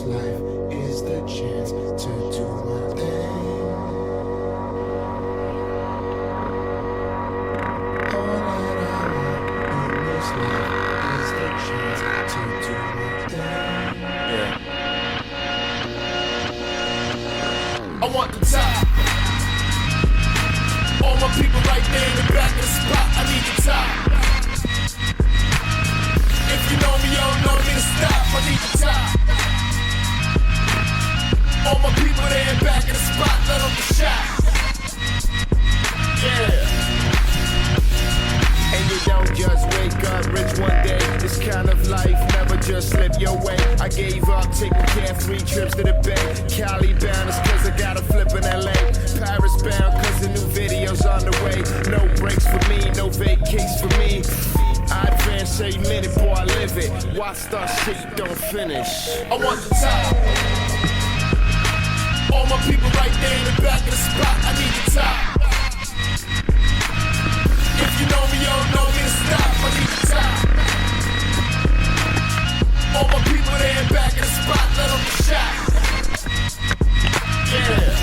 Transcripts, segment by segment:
life is the chance to do my thing. All that I want in this life is the chance to do my thing. Yeah. I want the top. All my people right there in the back of the spot. I need the top. If you know me, you don't know me to stop. I need the top. All my people there in back of the spot. Let them get shot. Yeah. And you don't just wake up rich one day. This kind of life never just slip your way. I gave up taking care of 3 trips to the Bay. Cali bound is cause I got a flip in LA. Paris bound cause the new video's on the way. No breaks for me, no vacations for me. I advance a minute before I live it. Why start shit you don't finish? I want the top. All my people right there in the back of the spot. I need the top. If you know me, you don't know me to stop. I need the top. All my people there in back of the spot. Let them get shot. Yeah.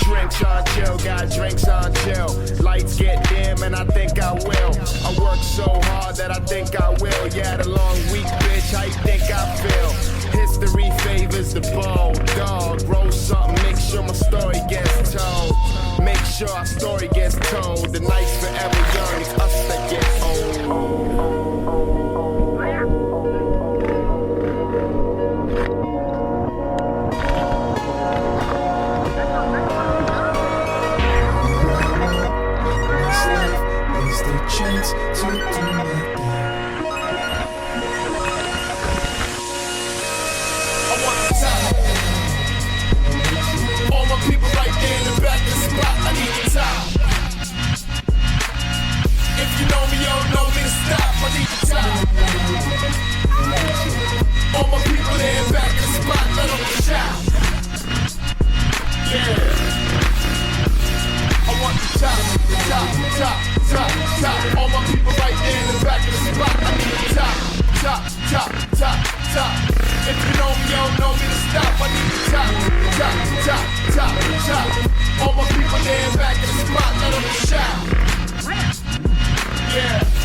Drinks on chill, got drinks on chill. Lights get dim and I think I will. I work so hard that I think I will. Yeah, had a long week, bitch, how you think I feel? History favors the bold dog. Roll something, make sure my story gets told. Make sure our story gets told. The night's forever young, it's us that get old. Chance to do my thing. I want the top. All my people right there in the back of the spot. I need the top. If you know me, you don't know me to stop. I need the top. All my people there in back of the spot. Let them get shot. Yeah. I want the top, top, top, top, top. All my people right there in the back of the spot. I need the top, top, top, top, top. If you know me, you don't know me to stop. I need the top, top, top, top, top. All my people there in back of the spot. Let them get shot. Yeah.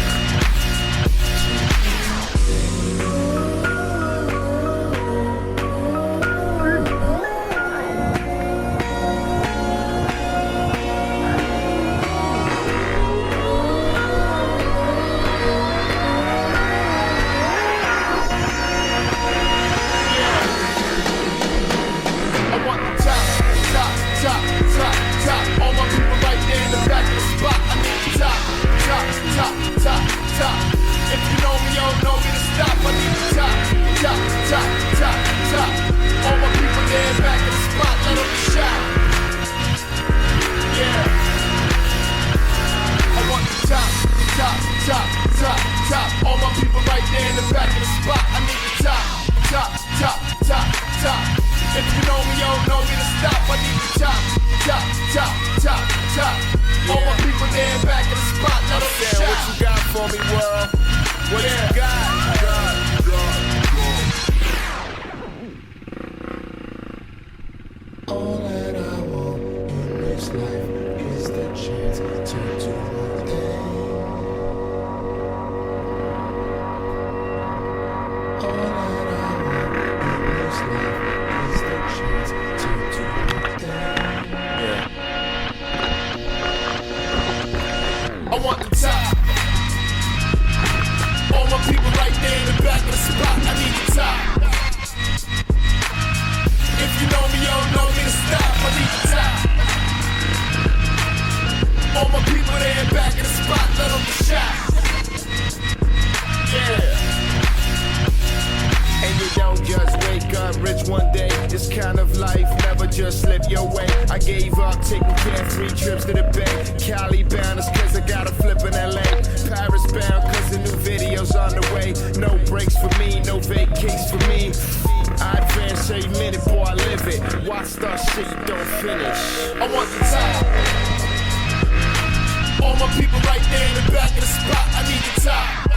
All my people right there in the back of the spot. I need the top.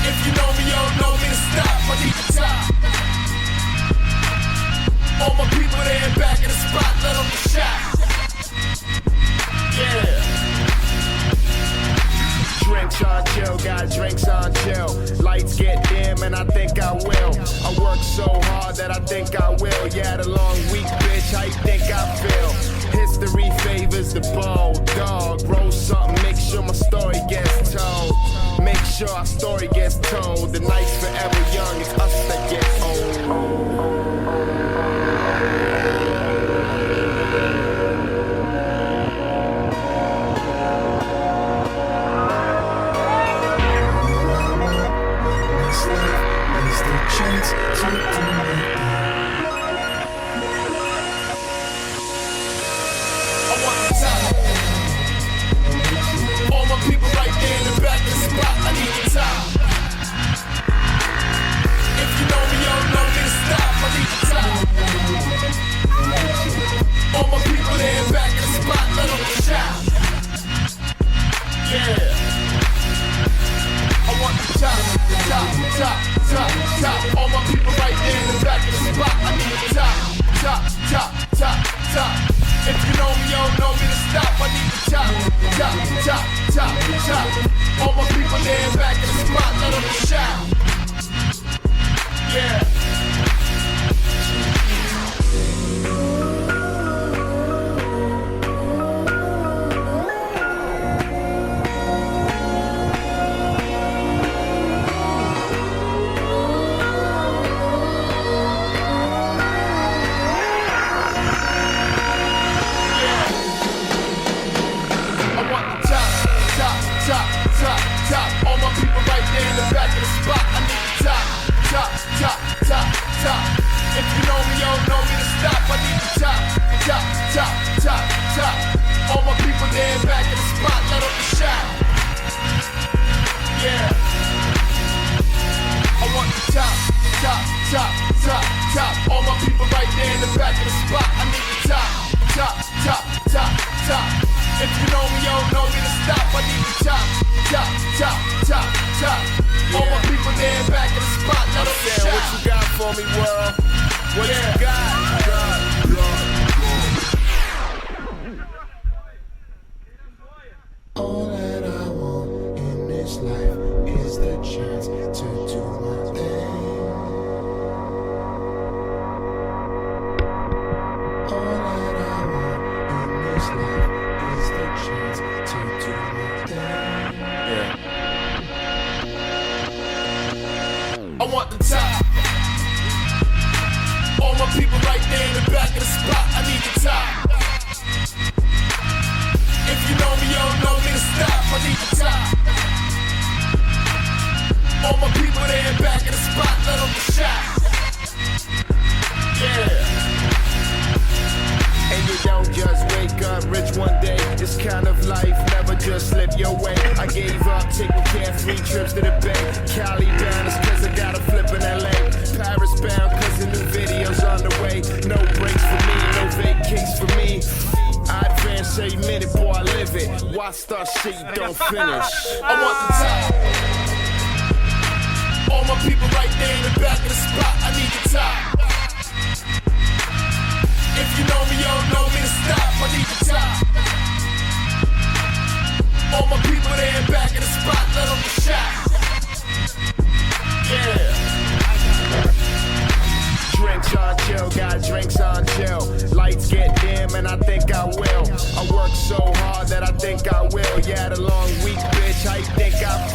If you know me, you don't know me to on chill, got drinks on chill. Lights get dim and I think I will. I work so hard that I think I will. Yeah, had a long week, bitch, how you think I feel? History favors the bold dog. Roll something, make sure my story gets told. Make sure our story gets told. The night's forever young, it's us that get old. Chance to do my I want the time. All my people right there in the back of the spot, I need the time. If you know me, you don't know me to stop, I need the time. All my people there in the back of the spot, let them shout. Yeah. I want the top, top, top, top, top. All my people right there in the back of the spot. I need the top, top, top, top, top. If you know me, you don't know me to stop. I need the top, top, top, top, top. All my people there in the back of the spot. Let them shout. Yeah. All that I want in this life is the chance to do my thing. All that I want in this life is the chance to do my thing. I want the top. All my people right there in the back of the spot. I need the top. If you know me, you don't know me to stop. I need the top. All my people there in back of the spot. Let them shout. Yeah. And you don't just wake up rich one day. This kind of life never just slip your way. I gave up taking carefree trips to the bay. Cali bound is cause I got a flip in LA. Paris bound cause the new video's on the way. No breaks for me, no vacations for me. I advance every minute, boy, I live it. Why start shit you don't finish? I want the top. All my people right there in the back of the spot. I need the top. If you know me, you don't know me to stop. I need the top. All my people there in back of the spot. Let them shout. Yeah. Drinks on chill, got drinks on chill. Lights get dim and I think I will. I work so hard that I think I will. Yeah, had a long week, bitch, how you think I feel?